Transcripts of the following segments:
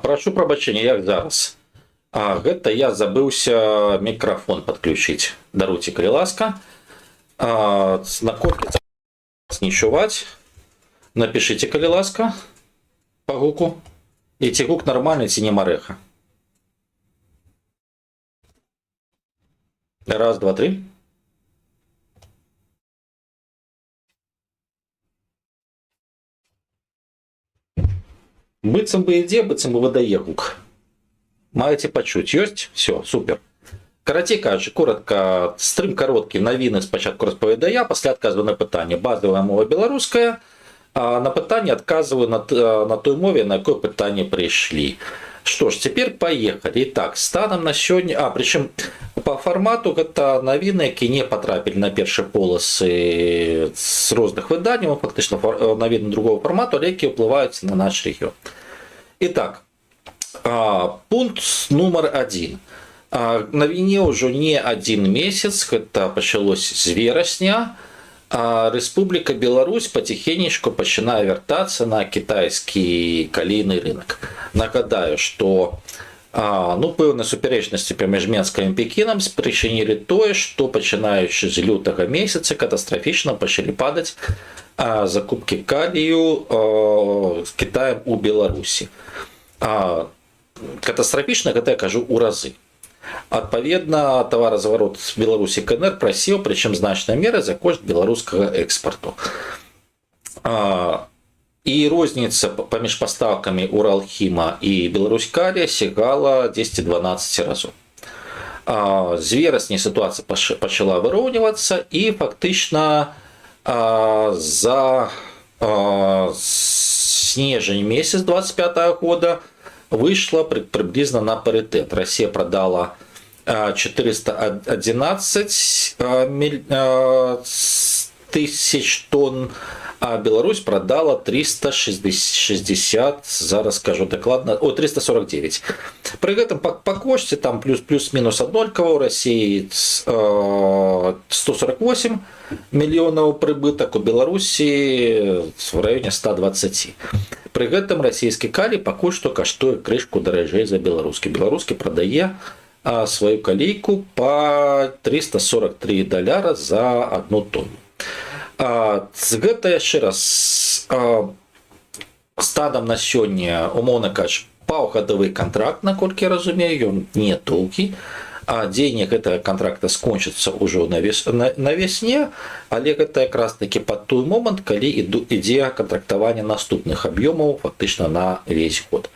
Прошу прабачэння, як зараз. Гэта я забыўся мікрафон падключыць. Даруйце, калі ласка. Наколькі не чуваць? Напішыце, калі ласка, па гуку. І ці гук нармальны, ці не марэха. Раз, два, три. Быццам бы ідзе, быццам бы выдае гук. Маеце пачуць, ёсць? Все, супер. Карацей кажучы, коротка, стрым кароткі, навіны спачатку распавядаю я, пасля адказваю на пытанне. Базовая мова беларуская, а на пытанне адказваю на той мове, на якое пытанне прыйшлі. Што ж, цяпер паехалі. Итак, станам на сёння, прычым по фармату гэта навіны, які не патрапілі на першыя поласы з розных выданняў, фактычна навіны другого фармату, але які ўплываюць на наш рэгіён. Итак, пункт нумар 1. На війне ўжо не адзін месяц, гэта пачалось з верасня. Рэспубліка Беларусь паціхенечку пачынае вяртацца на кітайскі калійны рынок. Нагадаю, што пэўныя супярэчнасці паміж Менскам і Пекінам спрычынілі тое, што пачынаючы з лютага месяца катастрафічна пачалі падаць закупкі калію з Кітаем у Беларусі. Катастрафічна, гэта я кажу у разы. Адпаведна, таваразварот з Беларусі КНР прасеў, прычым значнай меры за кошт беларускага экспарту. І розніца паміж пастаўкамі Уралхіма і Беларуськалія сягала 10-12 разоў. З верасня сітуацыя пачала выроўнівацца і фактычна за снежань месяц 25 года выйшла приблизно на паритет. Россия продала 411 тысяч тонн, а Беларусь продала 360, зараз скажу докладно, 349. При этом по коште там плюс-минус однольково, у России 148 миллионов прибыток, у Беларуси в районе 120. При этом российский калий пакуль што каштуе крышку даражэй за беларускі. Беларускі прадае сваю калійку по $343 за одну тонну. Гэта яшчэ раз станам на сёння, умоўна кажучы, паўгадовы контракт, наколькі я разумею, ён не доўгі. Дзеянне гэтага контракта скончыцца ўжо на вясне, але гэта якраз такі пад той момант, калі ідзе кантрактаванне наступных аб'ёмаў фактычна на весь год.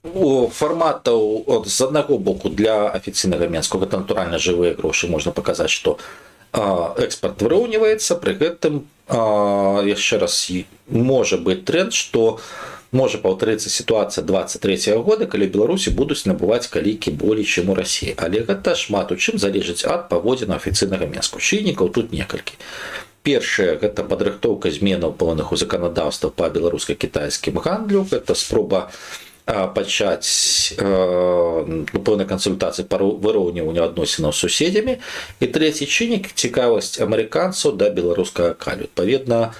У фарматаў з аднаго боку для афіцыйнага Менску гэта натуральна жывыя грошы, можна паказаць, што экспарт выроўніваецца, пры гэтым яшчэ раз можа быць тренд, што можа паўтарыцца сітуацыя 23 года, калі Беларусі будуць набываць калійкі болей, чым у Расіі. Але гэта шмат у чым залежыць ад паводзінаў афіцыйнага Менску. Чыннікаў тут некалькі. Першае, гэта падрыхтоўка зменаў пэўных у заканадаўства па беларуска-кітайскім гандлю. Гэта спроба пачаць пэўнай кансультацыі па выроўніванню адносінаў з суседзямі. І трэці чыннік – цікавасць амерыканцаў да беларускага калію. Адпаведна,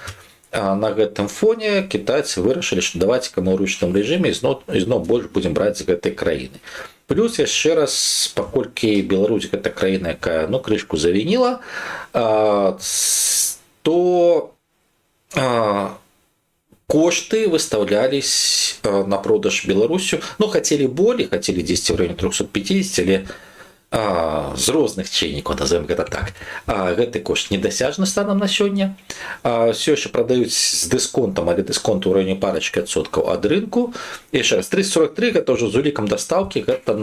на гэтым фоне кітайцы вырашылі, што давайце-ка мы ў ручным рэжыме ізноў больш будзем браць з гэтай краіны. Плюс яшчэ раз, паколькі Беларусь гэта краіна, якая крышку завініла, то кошты выстаўлялись на продаж Беларусю. Хацелі болей, хацелі 10 в районе 350, але з розных чыннікаў, назовем гэта так. Гэты кошт недасяжны станам на сёння. Все яшчэ прадаюць з дысконтам, але дысконт у районе парачкі адсоткаў ад рынку. І яшчэ раз, 343 гэта ўжо з улікам дастаўкі, гэта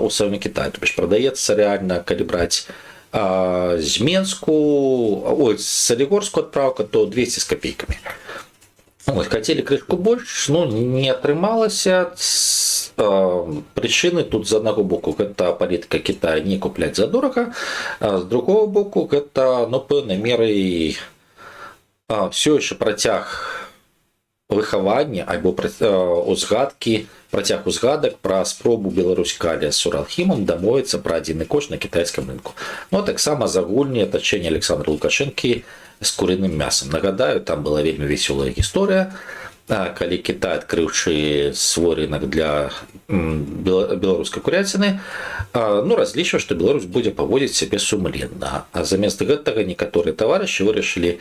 у самім Кітаі. То бишь прадаецца рэальна, калі браць з Менску, з Салігорску адпраўка, то 200 з капейкамі. Хацелі крышку больш, не атрымалася. Прычыны тут з аднаго боку гэта палітыка Кітая не купляць задорага, а з другого боку гэта пэўнай мерай все яшчэ працяг выхавання альбо працяг узгадак пра спробу Беларуськалія з Уралхімам дамовіцца пра адзіны кошт на кітайскім рынку. Таксама загульнае атачэнне Александра Лукашэнкі з курыным мясам. Нагадаю, там была вельмі весёлая гісторыя. калі Кітай, адкрыўшы свой рынок для беларускай куряціны, разлічвае, што Беларусь будзе паводзіць сябе сумленна. А замест гэтага некаторыя таварышы вырашылі,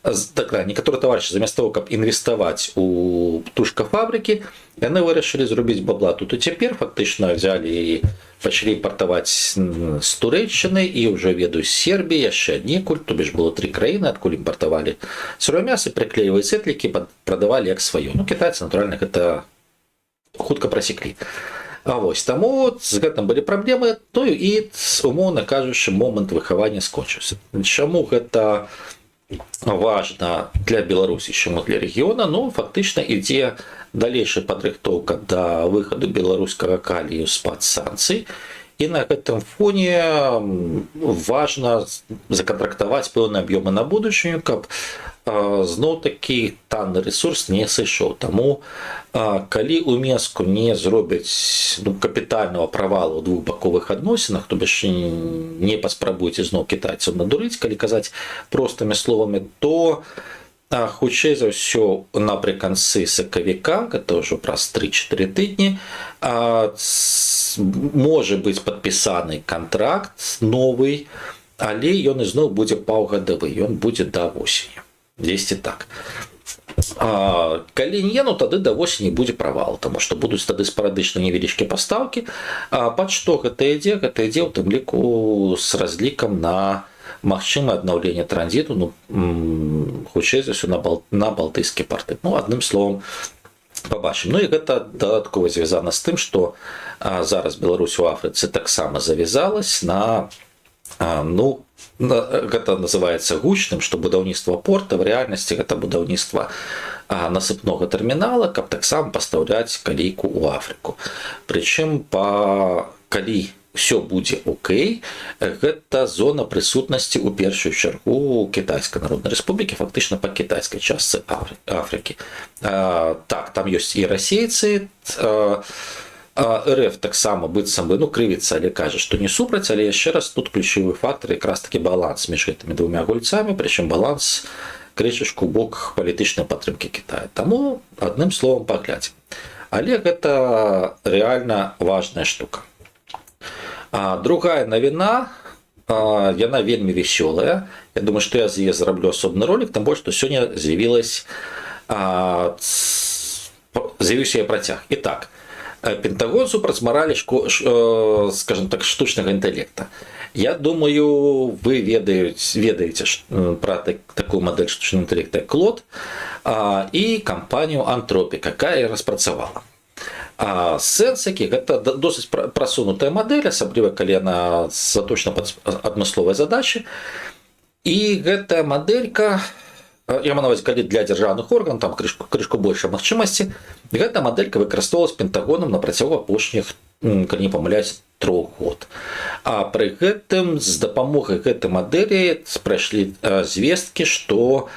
некаторыя таварышы замест того, каб інвеставаць у птушкафабрыкі, яны вырашылі зрабіць бабла тут і цяпер, фактычна взялі і пачалі імпартаваць з Турэччыны і ўжо ведаюць Сербіі, яшчэ аднекуль, то бишь было 3 краіны, адкуль імпартавалі сырое мяса, прыклеівалі сетлікі, прадавалі як сваё. Кітайцы, натуральна, гэта хутка прасеклі. А вось таму з гэтым былі праблемы, то і, умоўна кажучы, момант выхавання скончыўся. Чаму гэта важна для Беларусі, чаму для рэгіёна? Фактычна ідзе далейшая падрыхтоўка да выхаду беларускага калію з-пад санкцый, і на гэтым фоне важна закантрактаваць пэўныя аб'ёмы на будучыню, каб зноў-такі танны ресурс не сышоў. Таму калі ў Мінску не зробяць капітальнага правалу ў двухбаковых адносінах, то бишь не паспрабуйце зноў кітайцаў надурыць, калі казаць простымі словамі, то хутчэй за ўсё напрыканцы сакавіка, гэта ўжо праз 3-4 тыдні, можа быць падпісаны кантракт новы, але ён ізноў будзе паўгадавы, ён будзе да восені. Дзесьці так. Калі не, тады да восені будзе правал, таму што будуць тады спарадычна невялічкія пастаўкі. Пад што гэта ідзе? Гэта ідзе ў тым ліку з разлікам на магчымае аднаўленне транзіту, хутчэй за ўсё на балтыйскія парты. Адным словам, пабачым. І гэта дадаткова звязана з тым, што зараз Беларусь у Афрыцы таксама завязалась на, гэта называецца гучным, што будаўніцтва порта, в рэальнасці гэта будаўніцтва насыпнога тэрмінала, каб таксама пастаўляць калійку ў Афрыку. Прычым, калі все будзе окей, гэта зона прысутнасці ў першую чаргу Кітайскай Народнай Рэспублікі, фактычна па кітайскай частцы Афрыкі. Так, там ёсць і расейцы, РФ таксама быццам бы крывіцца, але кажа, што не супраць, але яшчэ раз тут ключавы фактар, якраз такі баланс між гэтымі двумя гульцамі, прычым баланс крышачку ў бок палітычнай падтрымкі Кітая. Таму, адным словам, паглядзім. Але гэта рэальна важная штука. Другая навіна, яна вельмі весёлая. Я думаю, што я з яе зраблю асобны ролик, тым больш, што сёння з'явіўся яе працяг. І так, Пентагон супраць моралі, скажем так, штучнага інтэлекта. Я думаю, вы ведаеце пра такую мадэль штучнага інтэлекта, як Клод, і кампанію Anthropic, якая распрацавала. Сэнсікі – гэта досыць прасунутая мадэль, асабліва калі яна заточана пад адмысловыя задачы. І гэтая мадэлька, я маю на ўвазе, калі для дзяржаўных органаў, там крышку большай магчымасці, гэта мадэлька выкарыстоўвалась Пентагонам на працягу апошніх, калі не памыляюсь, 3 год. А пры гэтым з дапамогай гэтай мадэлі прайшлі звесткі, што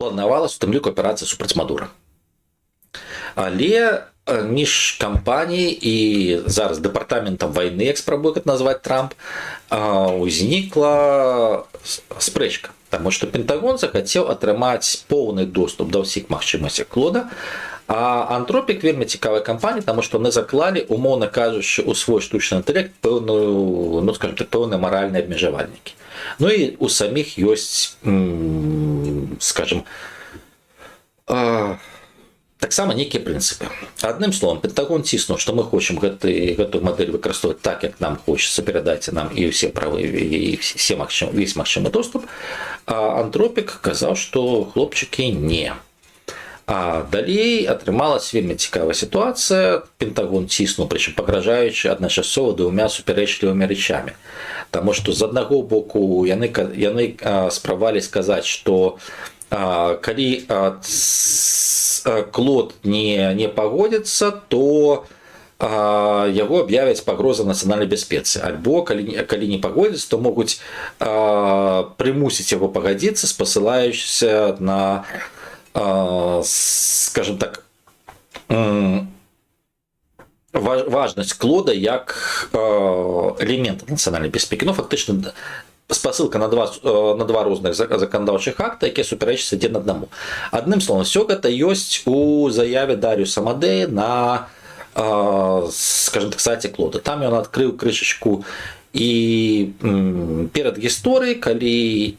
планавалася у тым ліку аперацыя супраць Мадура. Але між кампаніяй і зараз дэпартаментам вайны, як спрабуе гэта назваць Трамп, узнікла спрэчка. Таму што Пентагон захацеў атрымаць поўны доступ да ўсіх магчымасцей Клода, а Anthropic вельмі цікавая кампанія, таму што яны заклалі, умоўна кажучы, у свой штучны інтэлект пэўную, скажем так, пэўныя маральныя абмежавальнікі. І у саміх ёсць, скажем, таксама нейкія прынцыпы. Адным словам, Пентагон ціснуў, што мы хочам гэтую мадэль выкарыстоўваць так, як нам хочацца, перадайце нам і ўсе правы, і весь магчымы доступ. А Anthropic казаў, што хлопчыкі не. А далей атрымалась вельмі цікавая сітуацыя. Пентагон ціснуў, прычым пагражаючы адначасова 2 супярэчлівымі рэчамі. Таму што з аднаго боку яны спрабавалі сказаць, што калі Клод не пагодзіцца, то яго аб'явяць пагроза нацыянальнай бяспецы. Альбо, калі не пагодзіцца, то могуць прымусіць яго пагадзіцца, спасылаючыся на, скажем так, важнасць Клода як элемента нацыянальнай бяспекі. Фактычна, спасылка на два розных заканадаўчых акта, якія супярэчаць адзін аднаму. Адным словам, все гэта ёсць у заяве Даріуса Амадэя на, скажем так, сайце Клода. Там ён адкрыў крышачку і перад гісторыяй, калі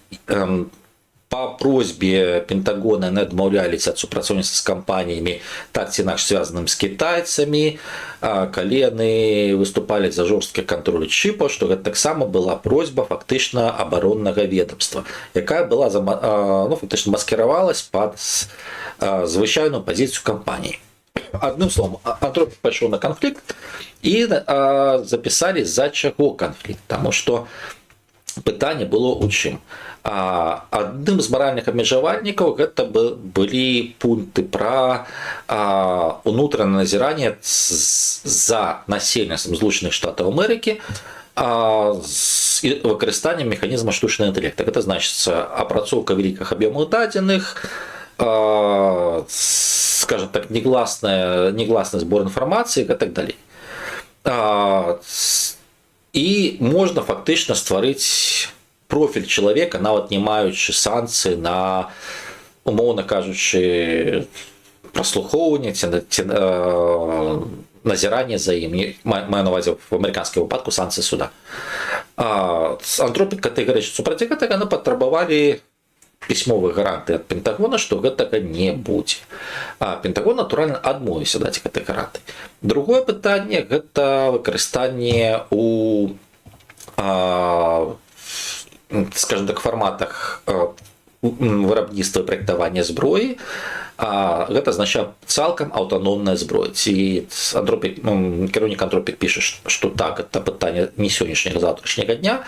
по просьбе Пентагона не адмаўлялись от супрацоўніцтва с компаниями, так ці інакш связанным с китайцами, калі яны выступали за жорсткі контроль чипа, что гэта таксама была просьба фактычна обороннага ведомства, якая была фактычна маскировалась под звычайную позицию компании. Одним словом, Антропік пайшоў на конфликт и записали, за чаго конфликт, потому что пытанне было ў чым. Адным з маральных абмежавальнікаў гэта былі пункты пра унутранае назіранне за насельніцтвам Злучаных Штатаў Амерыкі з выкарыстаннем механізма штучнага інтэлекту. Гэта значыцца апрацоўка вялікіх аб'ёмаў дадзеных, скажем так, негласны збор інфармацыі і так далей. І можна фактычна стварыць профиль человека, нават не маючы санкцыі на, умоўна кажучы, праслухоўванне ці назіранне за ім. Маю на ўвазе в амерыканскім выпадку санкцыі суда. Антропік катэгарычна супраць гэтага яны патрабавалі пісьмовыя гаранты ад Пентагона, што гэтага не будзе. Пентагон, натуральна, адмовіўся даць гэтай гаранты. Другое пытанне – гэта выкарыстанне у, скажем так, форматах вырабніцтва і праектавання зброі. Гэта азначае цалкам аўтаномная зброя. Ці кіраўнік Антропік піша, што так, гэта пытанне не сённяшняга, заўтрашняга дня,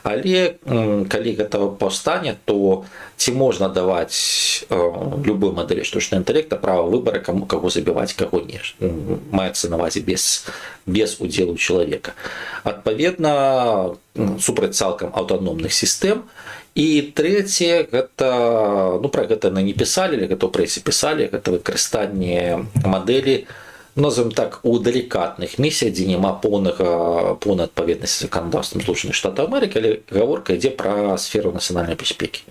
але калі гэта паўстане, то ці можна даваць любой мадэлі штучнага інтэллекта права выбара, каго забіваць, каго не. Маецца на ўвазе без удзелу чалавека. Адпаведна, супраць цалкам аўтаномных сістэм. І трэцяе, гэта, пра гэта не пісалі, але гэта ў прэсе пісалі, гэта выкарыстанне мадэлі, назовем так, у далікатных місіях, дзе няма поўнай адпаведнасці заканадаўствам Злучаных Штатаў Амерыкі, але гаворка ідзе пра сферу нацыянальнай бяспекі.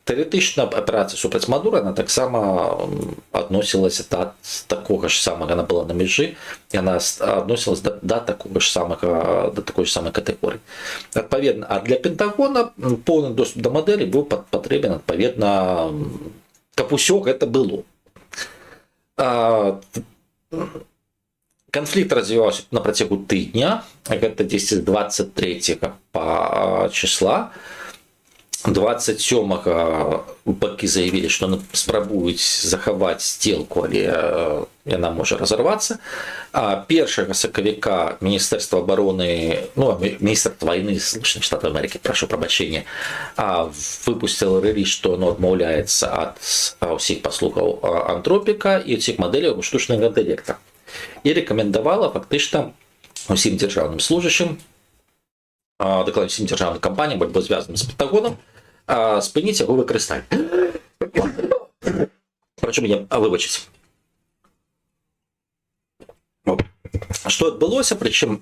Тэарэтычна аперацыя супраць Мадура, она таксама адносілася да такога ж самага, яна была на мяжы, яна адносілася да такой ж самай катэгорыі. Адпаведна, для Пентагона поўны доступ да мадэлі быў патрэбен, адпаведна, каб усё гэта было. Канфлікт развіваўся на працягу тыдня, гэта 23 числа. 27-го бакі заявілі, што спрабуюць захаваць сцелку, але яна можа разарвацца. 1 сакавіка Міністэрства абароны, Міністэрства вайны Злучаных Штатаў Амерыкі, прашу прабачэння, выпусціла рэліз, што оно адмаўляецца ад ўсіх паслугаў Антропіка і ўсіх мадэляў штучнага інтэллекта. І рэкамендавала фактычна усім дзяржаўным служачым, дакладна усім дзяржаўным кампаніям, альбо звязаным з Пентагонам, спыніць яго выкарыстанне. Прашу мяне выбачыць. Што адбылося, прычым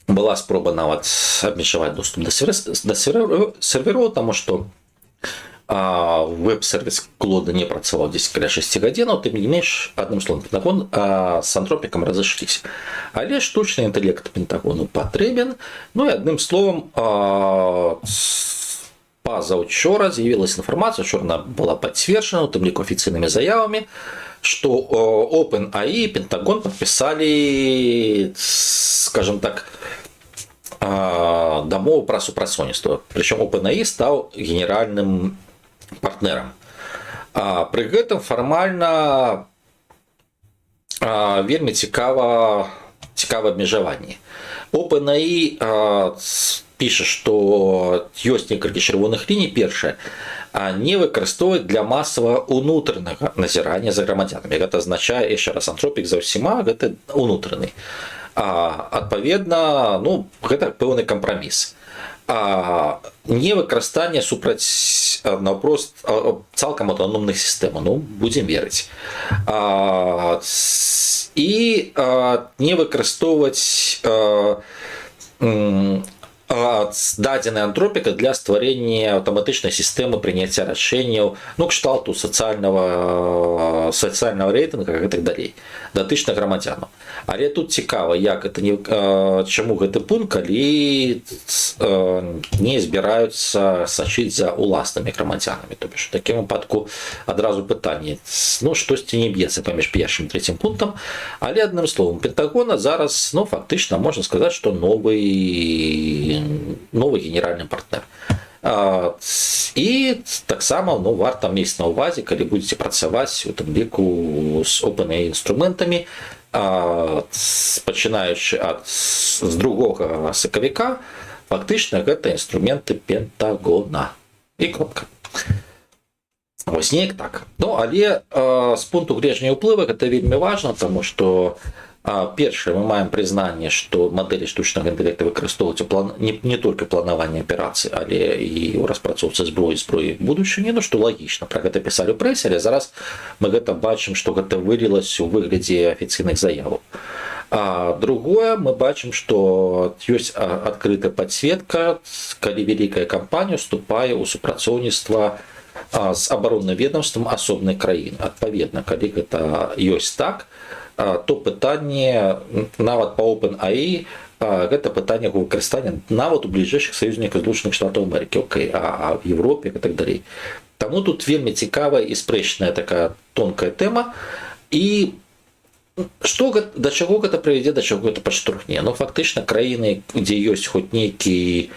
была спроба нават абмежаваць доступ да сервероў, таму што веб-сервіс Клода не працаваў дзесь каля 6 гадзінаў, тым не менш, адным словам, Пентагон з Антропікам разышліся. Але штучны інтэлект Пентагону патрэбен. І адным словам, пазаўчора з'явілася інфармацыя, учора она была пацверджана, у тым ліку афіцыйнымі заявамі, што OpenAI и Пентагон подписали, скажем так, дамову пра супрацоўніцтва. Прычым OpenAI стаў генеральным партнерам. Пры гэтым фармальна вельмі цікава абмежаванне. OpenAI піша, што ёсць некалькі чырвоных ліній. Першае, не выкарыстоўваць для масавага ўнутранага назірання за грамадзянамі. Гэта азначае, яшчэ раз, Антропік за ўсіма, гэта ўнутраны. Адпаведна, гэта пэўны кампраміс. Не выкарыстанне супраць наўпрост цалкам аўтаномных сістэм. Будзем верыць. І не выкарыстоўваць дадзеная антропіка для стварэння аўтаматычнай сістэмы прыняцця рашэнняў, ну, кшталту сацыяльнага рэйтынга і так далей, датычна грамадзянаў. Але тут цікава, як это не, чаму гэты пункт, калі не збіраюцца сачыць за уласнымі грамадзянамі. То бишь, у такім выпадку адразу пытанне, ну, штосьці не б'ецца паміж першым і трэцім пунктам, але адным словам, Пентагона зараз, ну, фактычна можна сказаць, што новы генеральны партнер. І таксама, ну, варта мець на ўвазе, калі будзеце працаваць у тым ліку з OpenAI інструментамі, пачынаючы з 2 сакавіка, фактычна гэта інструменты Пентагона. І кропка. Вось неяк так. Ну, але з пункту гледжання ўплыву гэта вельмі важна, таму што першае, мы маем прызнанне, што мадэлі штучнага інтэлекту выкарыстоўваюцца не толькі планаванне аперацый, але і ў распрацоўцы зброі будучыні, ну, што лагічна, пра гэта пісалі ў прэсе, але зараз мы гэта бачым, што гэта вылілася ў выглядзе афіцыйных заяваў. Другое, мы бачым, што ёсць адкрытая падсветка, калі вялікая кампанія уступае ў супрацоўніцтва з абаронным ведомствам асобнай краіны. Адпаведна, калі гэта ёсць так, то пытанне нават па OpenAI, гэта пытанне выкарыстання нават у бліжэйшых саюзніках Злучаных Штатаў Амерыкі, а в Европе і так далей. Таму тут вельмі цікавая і спрэчная такая тонкая тэма. І да чаго гэта прывядзе, да чаго гэта падштурхне? Ну, фактычна, краіны, дзе ёсць хоць нейкі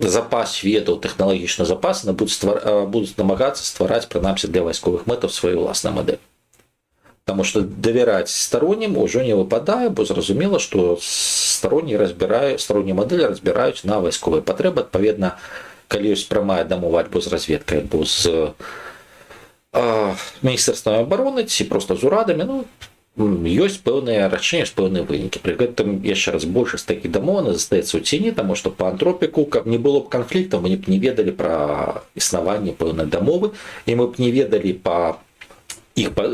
запас ведаў, тэхналагічны запас, будуць намагацца ствараць, прынамсі для вайсковых мэтаў, сваю ўласную мадэль. Таму што давяраць староннім ўжо не выпадае, бо зразумела, што староннія мадэлі разбіраюць на вайсковыя патрэбы. Адпаведна, калі ёсць прамая дамова альбо з разведкай, альбо з міністэрствам абароны, ці проста з урадамі, ну, ёсць пэўныя рашэнні, пэўныя вынікі. Пры гэтым, яшчэ раз, большасць такіх дамоў застаецца ў ціні, таму што па антропіку, каб не было б канфліктаў, мы б не ведалі пра існаванне пэўнай дамовы, і мы б не ведалі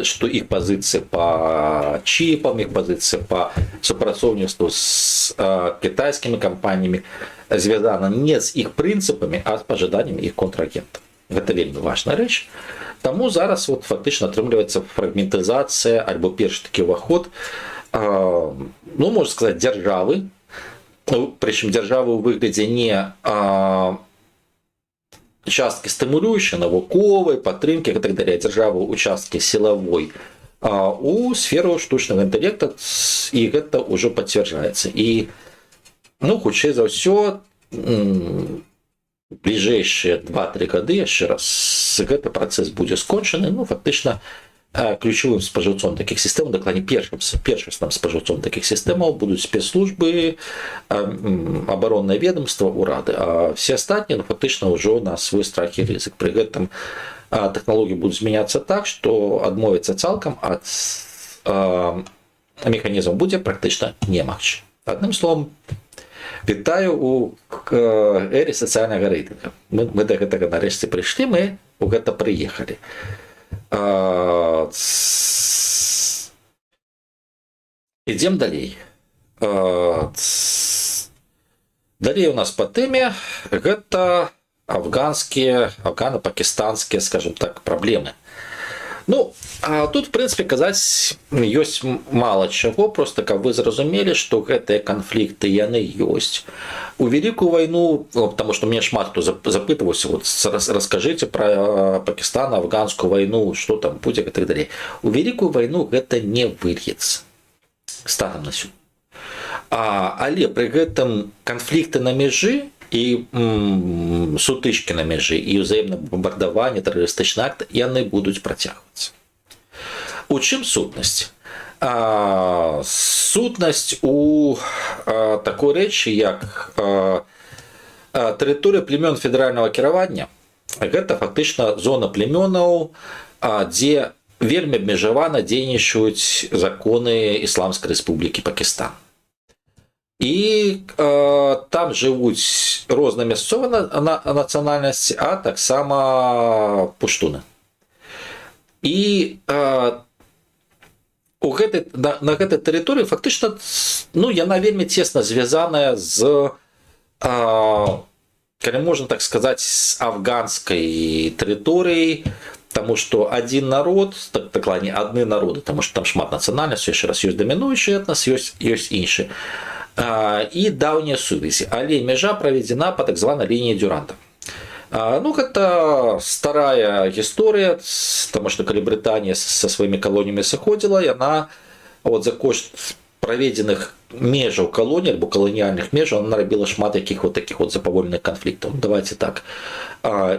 што іх пазіцыі па чіпам, іх пазіцыі па супрацоўніцтву з кітайскімі кампаніямі звязана не з іх прынцыпамі, а з пажаданнямі іх контрагентаў. Гэта вельмі важная рэч. Таму зараз фактычна атрымліваецца фрагментызацыя альбо першы такі ўваход, ну, можна сказаць, дзяржавы, прычым дзяржавы ў выглядзе не часткі стымулюючай, навуковай, падтрымкі і так далей, дзяржавы ў часткі сілавой у сферу штучнага інтэлекта, і гэта ўжо пацвярджаецца. І, ну, хутчэй за ўсё, бліжэйшыя 2-3 гады, яшчэ раз, гэты працэс будзе скончаны. Ну, фактычна, ключавым спажыўцом такіх сістэм, дакладней першасным спажыўцом такіх сістэмаў будуць спецслужбы, абароннае ведомства, урады, а все астатнія, ну, фактычна ўжо на свой страх і рызык. Пры гэтым тэхналогіі будуць змяняцца так, што адмовіцца цалкам ад механізму будзе практычна немагчыма. Адным словам, вітаю у эры сацыяльнага рэйтынга. Мы да гэтага нарэшце прыйшлі, мы у гэта прыехалі. Ідзем далей. Далей у нас па тэме гэта афгано-пакістанскія, скажем так, праблемы. Ну, тут, в прынцыпе, казаць ёсць мала чаго, просто каб вы зразумелі, што гэтыя канфлікты, яны ёсць. У Вялікую вайну, потому што мне шмат хто запытваўся, раскажыце пра пакістана-афганскую вайну, што там будзе і так далей. У Вялікую вайну гэта не выльецца станам на сёння. Але пры гэтым канфлікты на мяжы і сутычкі на мяжы, і ўзаемнае бамбардаванне, тэрарыстычны акт, яны будуць працягвацца. У чым сутнасць? Сутнасць у такой рэчы, як тэрыторыя племён федэральнага кіравання. Гэта фактычна зона племёнаў, дзе вельмі абмежавана дзейнічаюць законы Ісламскай Рэспублікі Пакістан. І там жывуць розныя мясцовыя нацыянальнасці, а таксама пуштуны. І на гэтай тэрыторыі фактычна яна вельмі цесна звязаная з калі можна так сказаць з афганскай тэрыторыяй, таму што адзін народ, дакладней адны народы, таму што там шмат нацыянальнасцей, яшчэ раз ёсць дамінуючы этнас, ёсць іншы, і даўнія сувязі, але мяжа праведзена па так званай лініі Дюранта. Гэта старая гісторыя, таму што калі Брытанія са сваімі калоніямі сыходзіла, яна за кошт праведзеных межаў калоній альбо каланіяльных межаў она нарабіла шмат якіх такіх запаволеных канфліктаў. Давайте так.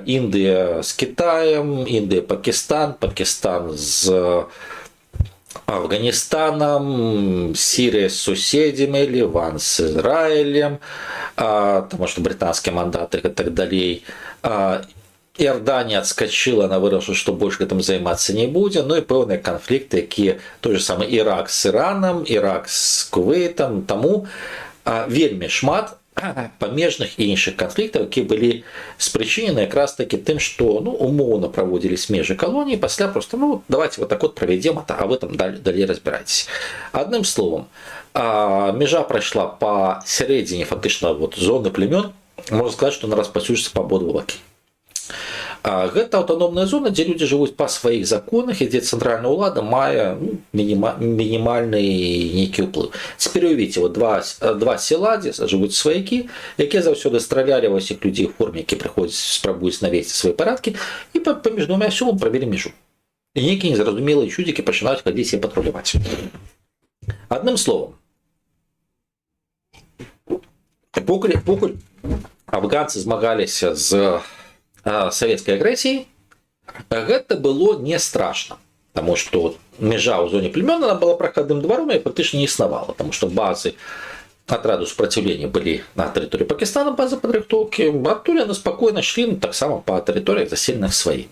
Індыя з Кітаем, Індыя, Пакістан, Пакістан з Афганістанам, Сірыя з суседзямі, Ліван з Ізраілем, таму што брытанскія мандаты і так далей. Іорданія адскачыла, она вырашыла, што больш гэтым займацца не будзе, і пэўныя канфлікты, якія той же самы Ірак з Іранам, Ірак з Кувейтам, таму вельмі шмат памежных і іншых канфліктаў, якія былі спрычынены якраз такі тым, што умоўна праводзіліся межы калоніі, пасля проста давайте так правядзем, а вы там далей разбірайцеся. Адным словам, межа прайшла па сярэдзіне фактычна зоны племён, можна сказаць, што она распаўсюджваецца па абодва бакі. Гэта аўтаномная зона, дзе людзі жывуць па сваіх законах і дзе цэнтральная ўлада мае мінімальны нейкі ўплыў. Цяпер уявіце, два села, дзе жывуць сваякі, якія заўсёды стралялі ва ўсіх людзей у форме, які прыходзяць, спрабуюць навесці свае парадкі, і паміж двума сёламі правялі межу. І нейкія незразумелыя чудзікі пачынаюць хадзіць і патруляваць. Адным словам, покуль афганцы змагаліся з савецкай агрэсіяй, гэта было не страшна, таму што межа ў зоне племён она была прахадным дваром і фактычна не існавала, таму што базы атраду супраціўлення былі на тэрыторыі Пакістана, базы падрыхтоўкі, адтуль яны спакойна шлі таксама па тэрыторыях заселеных сваімі.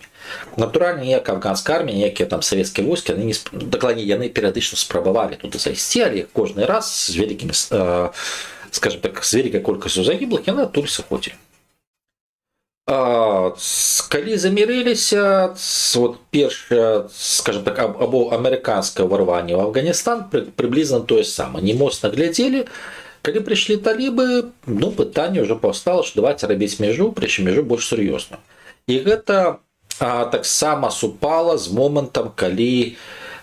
Натуральна, ніякая афганская армія, ніякія там савецкія войскі, дакладней, яны перыядычна спрабавалі туды зайсці, але кожны раз з вялікімі, скажем так, з вялікай колькасцю загіблых яны адтуль сыходзілі. Калі замірыліся, першае, скажем так, або амерыканскае ўварванне ў Афганістан прыблізна тое самае. Не моцна глядзелі. Калі прыйшлі талібы, пытанне ўжо паўстала, што давайце рабіць мяжу, прычым мяжу больш сур'ёзную. І гэта таксама супала з момантам, калі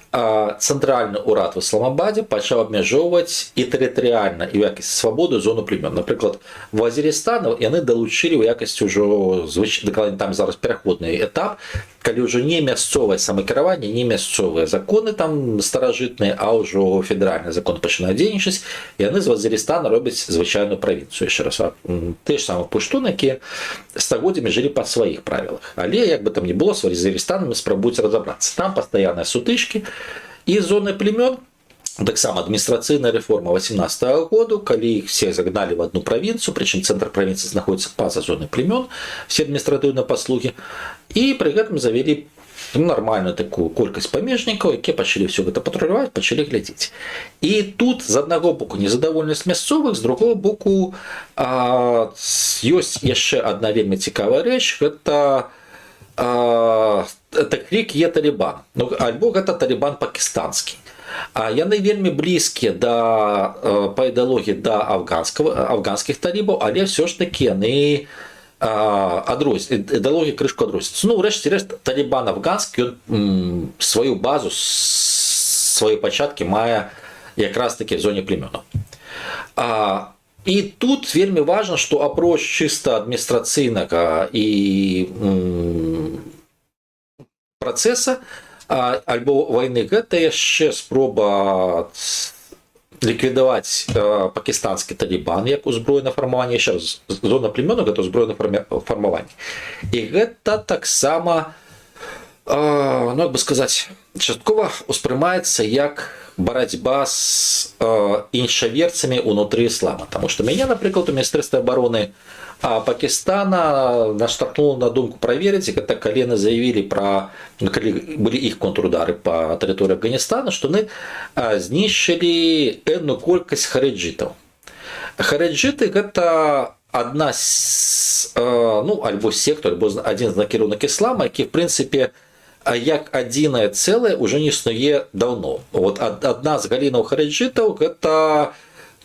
цэнтральны ўрад в Ісламабадзе пачаў абмяжоўваць і тэрытарыяльна і ў якасці свабоды зону племён. Напрыклад, Вазірістан яны далучылі ў якасці ўжо дакладней там зараз пераходны этап, калі ўжо не мясцовае самакіраванне, не мясцовыя законы там старажытныя, а ўжо федэральны закон пачынае дзейнічаць, і яны з Вазірістана робяць звычайную правінцыю. Яшчэ раз, тыя ж самыя пуштуны, якія стагоддзямі жылі па сваіх правілах. Але як бы там ні было, з Вазірістанам спрабуюць разабрацца. Там пастаянныя сутычкі. І зоны племён, таксама адміністрацыйная рэформа 18-го году, калі іх все загналі в одну правінцыю, прычым цэнтр правінцыі знаходзіцца па-за зонай племён, все адміністратыўныя паслугі, і пры гэтым завялі нармальную такую колькасць памежнікаў, якія пачалі ўсё гэта патруляваць, пачалі глядзець. І тут з аднаго боку незадаволенасць мясцовых, з другого боку ёсць яшчэ адна вельмі цікавая рэч, гэта крик «Е Талібан», альбо гэта Талібан пакістанскі. Яны вельмі блізкія па ідэалогіі да афганскіх талібаў, але ўсё ж такі яны ідэалогія крышку адрозніваюцца. Рэшце рэшт, Талібан афганскі, ён сваю базу, свае пачаткі мае якраз такі в зоне племёнаў. І тут вельмі важна, што апроч чыста адміністрацыйнага і працэса альбо вайны, гэта яшчэ спроба ліквідаваць пакістанскі Талібан як узброенае фармаванне, яшчэ раз, зона племёнаў гэта узброенае фармаванне. І гэта таксама, як бы сказаць, часткова ўспрымаецца як барацьба з іншаверцамі ўнутры іслама. Таму што мяне, напрыклад, у Міністэрстве абароны Пакістана наштархнула на думку праверыць, гэта калі яны заявілі пра, калі былі іх контрудары па тэрыторыі Афганістана, што яны знішчылі энную колькасць хараджытаў. Хараджыты гэта адна з, альбо секту, альбо адзін з накірунак іслама, які, в прынцыпе, як адзінае цэлае уже не існуе даўно. Вот адна з галінаў хараджытаў гэта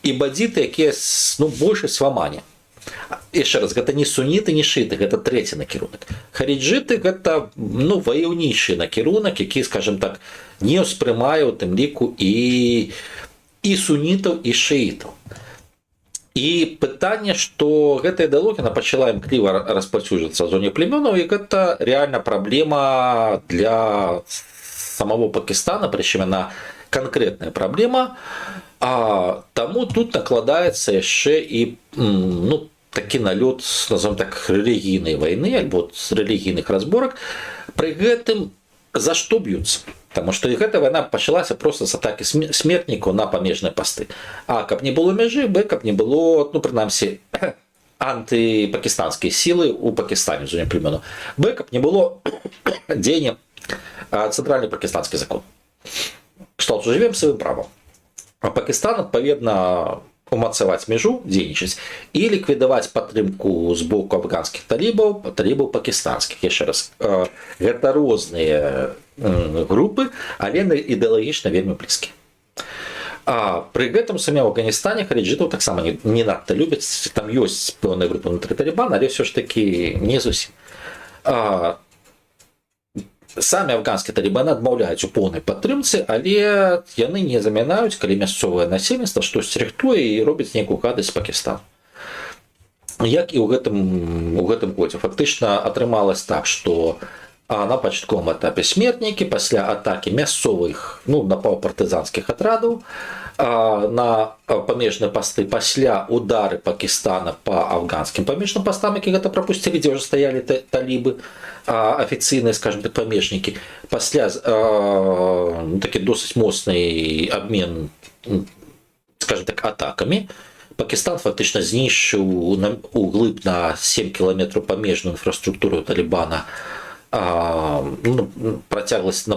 ібадзіты, якія большасць в Амане. Яшчэ раз, гэта не суніты, не шыты, гэта трэці накірунак. Хараджыты гэта ваяўнічы накірунак, які, скажем так, не ўспрымае у тым ліку і сунітаў, і шыітаў. І пытанне, што гэтая ідэалогія пачала імкліва распаўсюджвацца ў зоне племёнаў, і гэта рэальна праблема для самого Пакістана, прычым яна канкрэтная праблема. Таму тут накладаецца яшчэ і такі налёт, назовем так, рэлігійнай вайны альбо рэлігійных разборак. Пры гэтым за што б'юцца? Таму што і гэта вайна пачалася проста з атакі смертнікаў на памежныя пасты. Каб не было мяжы, каб не было, прынамсі, антыпакістанскія сілы ў Пакістане, у зоне племёнаў. Каб не было дзеяння цэнтральны пакістанскі закон. Што жывем сваім правам. Пакістан, адпаведна, умацаваць мяжу, дзейнічаць і ліквідаваць падтрымку з боку афганскіх талібаў пакістанскіх. Яшчэ раз, гэта розныя групы, але ідэалагічна вельмі блізкія. Пры гэтым самі ў Афганістане хараджытаў таксама не надта любяць, там ёсць пэўная група ўнутры Талібана, але ўсё ж такі не зусім. Самі афганскія талібаны адмаўляюць у поўнай падтрымцы, але яны не замінаюць, калі мясцовае насельніцтва штосьці рыхтуе і робіць нейкую гадасць Пакістану. Як і ў гэтым годзе. Фактычна атрымалось так, што на пачатковым этапе смертнікі пасля атакі мясцовых напаўпартызанскіх атрадаў на памежныя пасты, пасля удары Пакістана па афганскім памежным пастам, які гэта прапусцілі, дзе ўжо стаялі талібы, афіцыйныя, скажем так, памежнікі, пасля такі досыць моцны абмен, скажем так, атакамі, Пакістан фактычна знішчыў углыб на 7 кіламетраў памежную інфраструктуру Талібана на працягласці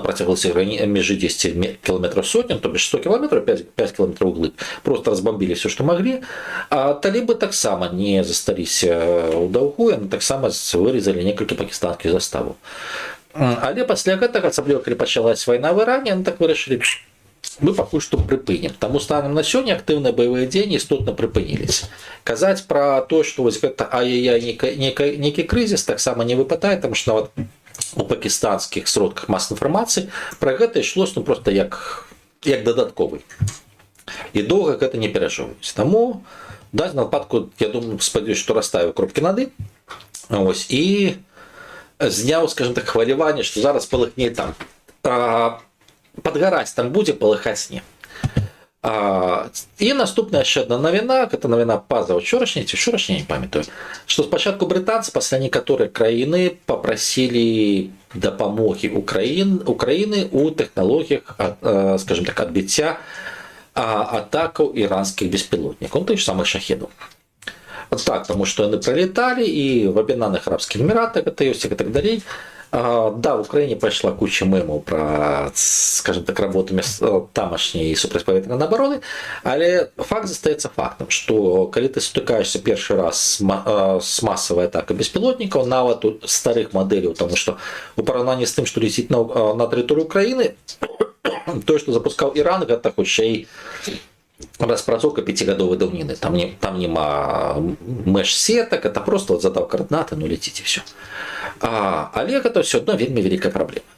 мяжы 10 кіламетраў сотняў, то бишь 100 кіламетраў, 5 кіламетраў углыб. Просто разбомбілі все, што маглі. Талібы таксама не засталіся ў даўгу, яны таксама вырезалі некалькі пакістанскіх заставаў. Але пасля гэтага, асабліва калі пачалась вайна в Іране, яны так вырашылі, мы пакуль што прыпынем. Таму станам на сёння актыўныя баявыя дзеянні істотна прыпыніліся. Казаць пра то, што вось гэта нейкі крызіс, таксама не выпадае, таму што нават у пакістанскіх сродках масавай інфармацыі пра гэта ішлося проста як дадатковы. І доўга гэта не перажываюць. Таму в дадзеным выпадку, я думаю, спадзяюся, што расставіў кропкі над «і». І зняў, скажем так, хваляванне, што зараз палыхне там. Падгараць там будзе, палыхаць не. І наступная яшчэ адна навіна, гэта навіна пазаўчорашняй ці вчорашняй, не памятаю, што спачатку брытанцы, пасля некаторыя краіны папрасілі дапамогі Украіны ў тэхналогіях, скажем так, адбіцця атакаў іранскіх беспілотнікаў, тых самых шахедаў. Так, таму што яны прылеталі і в Аб'яднаных Арабскіх Эміратах гэта ёсць і так далей. Да, в Украине пошла куча мемов про, скажем так, работу тамашняй супрацьпаветранай обороны, але факт застаецца фактам, што калі ты сутыкаешься першы раз з масавай атакай беспілотнікаў, нават у старых мадэляў, тому што у параўнанні з тым, што ляціць на тэрыторыю Украіны, тое, што запускаў Іран, гэта хутчэй распрацоўка 5гадовай даўніны. Там нема меж-сетак, это просто вот задаў координаты, ляціць і все. Але гэта все адно вельмі вялікая праблема.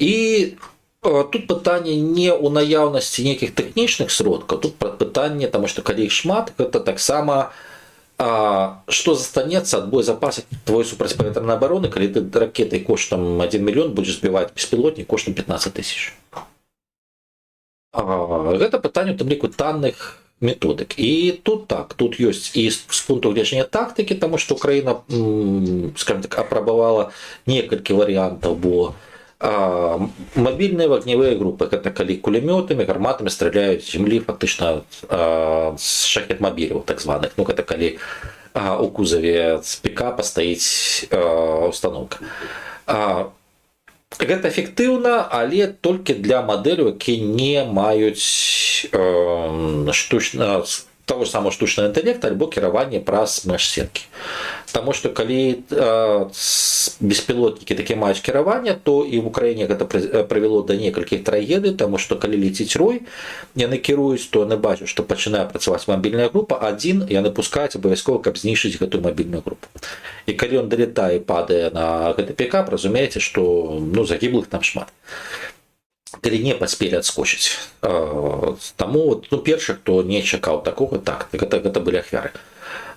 І тут пытанне не ў наяўнасці нейкіх тэхнічных сродкаў, тут пытанне, таму што калі іх шмат, гэта таксама што застанецца ад боезапаса твоей супрацьпаветранай абароны, калі ты ракетай коштам 1 мільён будзеш збіваць беспілотнік коштам 15 000. Гэта пытанне у тым ліку танных методык. І тут так, тут ёсць і з пункту гледжання тактыкі, таму што Украіна, скажем так, апрабавала некалькі варыянтаў, бо мабільныя вагнявыя групы, гэта калі кулемётамі, гарматамі страляюць з зямлі фактычна з шахет-мабіляў так званых. Гэта калі у кузаве з пікапа стаіць установка. Гэта эфектыўна, але толькі для мадэляў, якія не маюць таго ж самого штучнага інтэлекта альбо кіраванне праз меж-сеткі. Таму што калі беспілотнікі такі маюць кіраванне, то і в Украіне гэта прывяло да некалькіх трагедый, таму што калі леціць рой, яны кіруюць, то яны бачаць, што пачынае працаваць мабільная група, адзін яны пускаюць абавязкова, каб знішчыць гэтую мабільную групу. І калі ён далятае і падае на гэты пікап, разумееце, што загіблых там шмат. Калі не паспелі адскочыць. Таму першы, хто не чакаў такога, так, гэта былі ахвяры.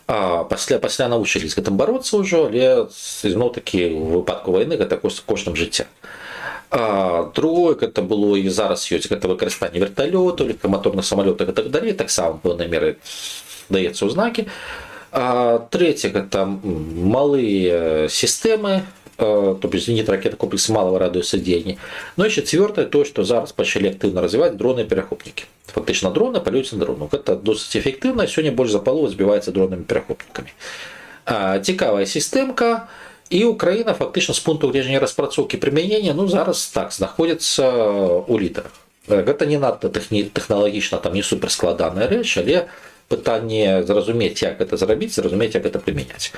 Пасля навучылись гэтым бароцца ўжо, але зноў-такі у выпадку вайны гэта коштам жыцця. Другое, гэта было і зараз ёсць, гэта выкарыстанне верталётаў, легкаматорных самалётаў і так далей, таксама пэўнай меры даецца ў знакі. Трэцяе, гэта малыя сістэмы, то бишь зенітна-ракетны комплекс малого радыуса дзеяння. Ну і чацвёртае, то, што зараз пачалі актыўна развіваць дроны-перахопнікі. Фактычна дроны палююць на дрону. Гэта досыць эфектыўна, сёння больш за палову збіваецца дронамі-перахопнікамі. Цікавая сістэмка, і Украіна фактычна з пункту гледжання распрацоўкі прымянення зараз так знаходзіцца ў лідарах. Гэта не надта тэхналагічна, там не суперскладаная рэч, але пытанне зразумець, як гэта зрабіць, зразумець, як гэта прымяняць.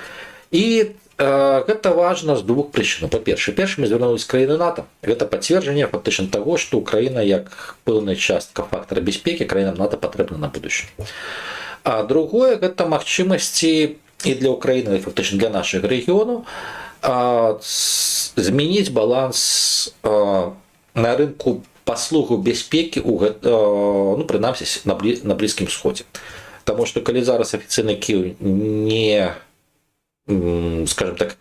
І гэта важна з двух прычын. Па-першае, мы звярнулись з краіны НАТО. Гэта пацверджанне фактычна таго, што Украіна як пэўная частка фактара бяспекі краінам НАТО патрэбна на будучыню. А другое, гэта магчымасці і для Украіны, і фактычна для нашых рэгіёнаў змяніць баланс на рынку паслугаў бяспекі прынамсі на Блізкім Сходзе. Таму што калі зараз афіцыйны Кіеў не, скажем так,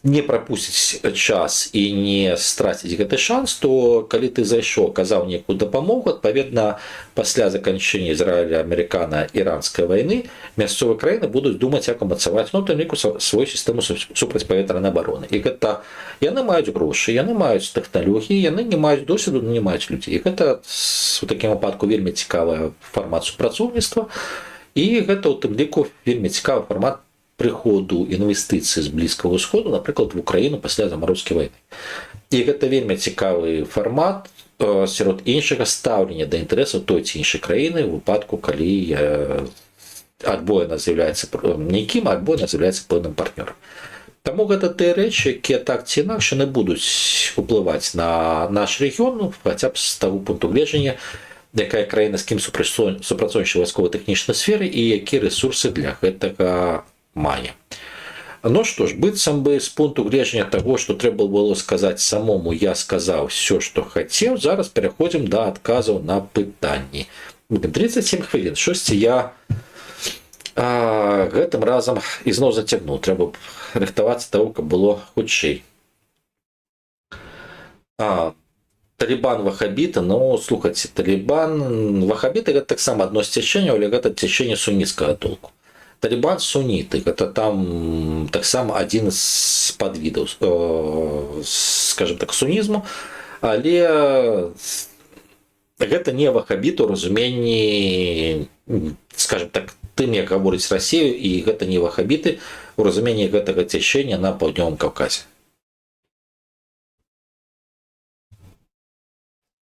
не прапусціць час і не страціць гэты шанс, то калі ты зайшоў, аказаў нейкую дапамогу, адпаведна, пасля заканчэння Ізраіля-Амерыкана-іранскай вайны мясцовыя краіны будуць думаць, як умацаваць ліку свою сістэму супрацьпаветранай абароны. І гэта яны маюць грошы, яны маюць тэхналогіі, яны не маюць досведу, не маюць людзей. І гэта у такім выпадку вельмі цікавы фармат супрацоўніцтва, і гэта у тым ліку вельмі цікавы фармат прыходу інвестыцый з Блізкага ўсходу, напрыклад, в Украіну пасля замарозкі вайны. І гэта вельмі цікавы фармат сярод іншага стаўлення да інтарэсаў той ці іншай краіны ў выпадку, калі альбо яна з'яўляецца нейкім, альбо яна з'яўляецца пэўным партнёрам. Таму гэта тыя рэчы, якія так ці інакш яны будуць уплываць на наш рэгіён, хаця б з таго пункту гледжання, якая краіна з кім супрацоўнічае вайскова-тэхнічнай сферы і якія рэсурсы для гэтага мае. Ну што ж, быццам бы з пункту гледжання таго, што трэба было сказаць самому, я сказаў все, што хацеў. Зараз пераходзім да адказаў на пытанні. 37 хвілін. Штосьці я гэтым разам ізноў зацягнуў. Трэба рыхтавацца таго, каб было хутчэй. Талібан-вахабіты, слухайце, талібан-вахабіты гэта таксама адно з цячэнняў, але гэта цячэнне суніцкага толку. Талібан суніты, гэта там таксама адзін з падвідаў, скажем так, сунізму, але гэта не вахабіты ў разуменні, скажем так, тым, як гаворыць Расію, і гэта не вахабіты ў разуменні гэтага цячэння на Паўднёвым Каўказе.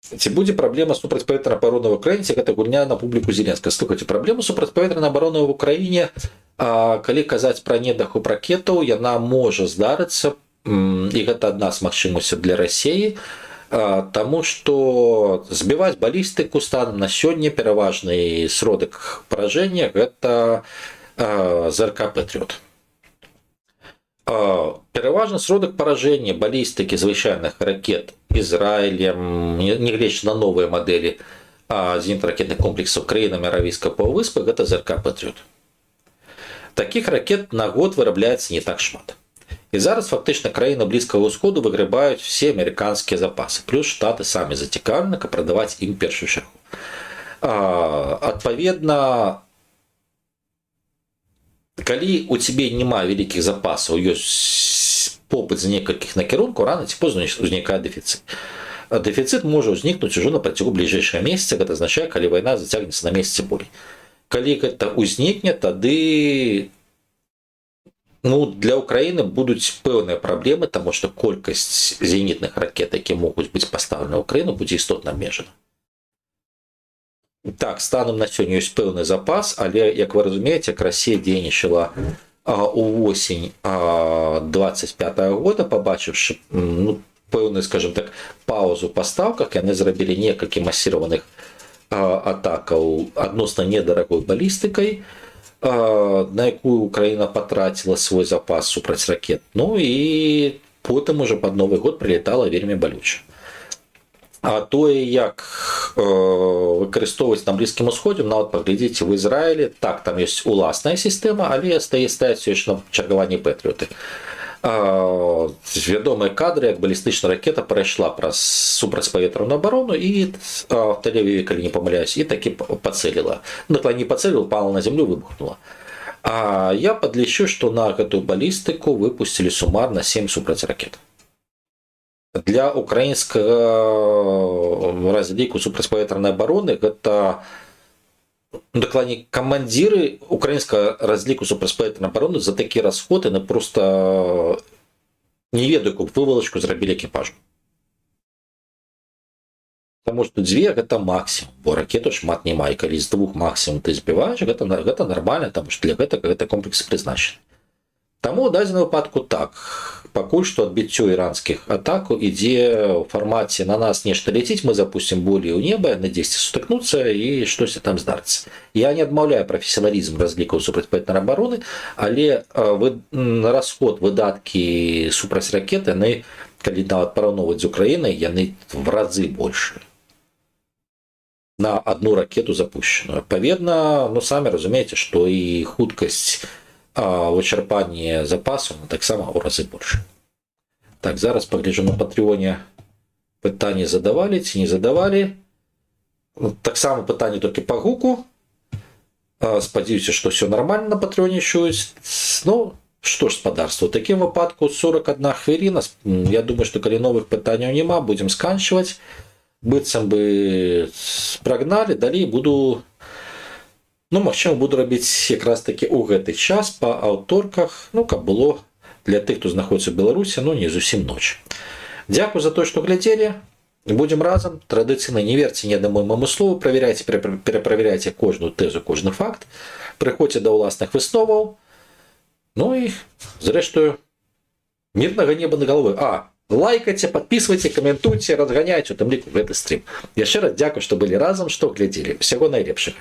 Ці будзе праблема супрацьпаветранай абароны ў Украіне, ці гэта гульня на публіку Зеленскага? Слухайце, праблема супрацьпаветранай абароны ў Украіне, калі казаць пра недахоп ракетаў, яна можа здарыцца, і гэта адна з магчымасцяў для Расіі, таму што збіваць балістыку станам на сёння пераважны сродак паражэння гэта ЗРК «Патріот». Пераважны сродак паражэння балістыкі звычайных ракет Ізраілем, нягледзячы на новыя мадэлі зенітна-ракетных комплексаў краінамі Аравійскага паўвыспа, гэта ЗРК «Патріот». Такіх ракет на год вырабляецца не так шмат. І зараз фактычна краіны Блізкага ўсходу выграбаюць все амерыканскія запасы, плюс штаты самі зацікаўлены, каб прадаваць ім першую чаргу. Адпаведна, калі у цябе няма вялікіх запасаў, ёсць попыт з некалькіх накірункаў, рана ці позна узнікае дэфіцыт. Дэфіцыт можа ўзнікнуць ужо на працягу бліжэйшага месяца, гэта азначае, калі вайна зацягнецца на месяц болей. Калі гэта ўзнікне, тады для Украіны будуць пэўныя праблемы, таму што колькасць зенітных ракет, якія могуць быць пастаўлены ў Украіну, будзе істотна абмежана. Так, станам на сёння ёсць пэўны запас, але, як вы разумееце, як Расія дзейнічала увосень 25 года, побачивши пэўную, скажем так, паузу па стаўках, яны зрабілі некалькі масіраваных атакаў адносна недарагой балістыкай, на якую Украіна патраціла свой запас супраць ракет. Ну і потым уже пад Новы год прилетала вельмі балюча. А тое, як выкарыстоўваць на Блізкім Усходзе, нават паглядзіце в Ізраілі, так, там ёсць уласная сістэма, але стаяць яшчэ на чаргаванні Пэтрыёты. Вядомыя кадры, як балістычная ракета перайшла праз супрацьпаветраную абарону і в Тель-Авіве, калі не памыляюсь, і такі пацэліла. Ну, калі не пацэліла, упала на зямлю, выбухнула. А я падлічу, што на гэтую балістыку выпусцілі сумарна 7 супрацьракет. Для украінскага разліку супрацьпаветранай абароны гэта дакладней камандзіры украінскага разліку супрацьпаветранай абароны за такі расход яны проста не ведаю, якую вывалачку зрабілі экіпажу. Таму што 2 гэта максімум, бо ракету шмат не мае, калі з 2 максімум ты збіваеш, гэта нармальна, таму што для гэтага комплекс прызначаны. Таму ў дадзеным выпадку так, пакуль што адбіццё іранскіх атак ідзе ў фармаце на нас нешта ляціць, мы запусцім болей у неба, яны дзесьці сутыкнуцца і штосьці там здарыцца. Я не адмаўляю прафесіяналізм разлікаў супрацьпаветранай абароны, але расход выдаткі супраць ракет, яны, калі нават параўноўваць з Украінай, яны в разы большыя на одну ракету запущенную. Адпаведна, самі разумееце, што і хуткасць вычарпанне запасу таксама ў разы больш. Так, зараз пагляджу на Патреоне. Пытанні задавалі ці не задавалі. Таксама пытанні толькі па гуку. Спадзяюся, што все нормально на Патреоне чуюць. Ну, што ж, спадарства, у такім выпадку 41 хвіліна. Я думаю, што калі новых пытанняў няма, будзем сканчваць. Быццам бы прагналі, далей буду... магчыма, буду рабіць якраз такі ў гэты час па аўторках, каб было для тых, хто знаходзіцца ў Беларусі, не зусім ноч. Дзякую за то, што глядзелі. Будзем разам. Традыцыйна не верце ні аднаму майму слову, правярайце, пераправярайце кожную тэзу, кожны факт. Прыходзьце да ўласных высноваў. І, зрэшты, мірнага неба над галавой. Лайкайце, падпісвайце, каментуйце, разганяйце, у тым ліку гэты стрім. Яшчэ раз дзякую, што былі разам, што глядзелі. Усяго найлепшага.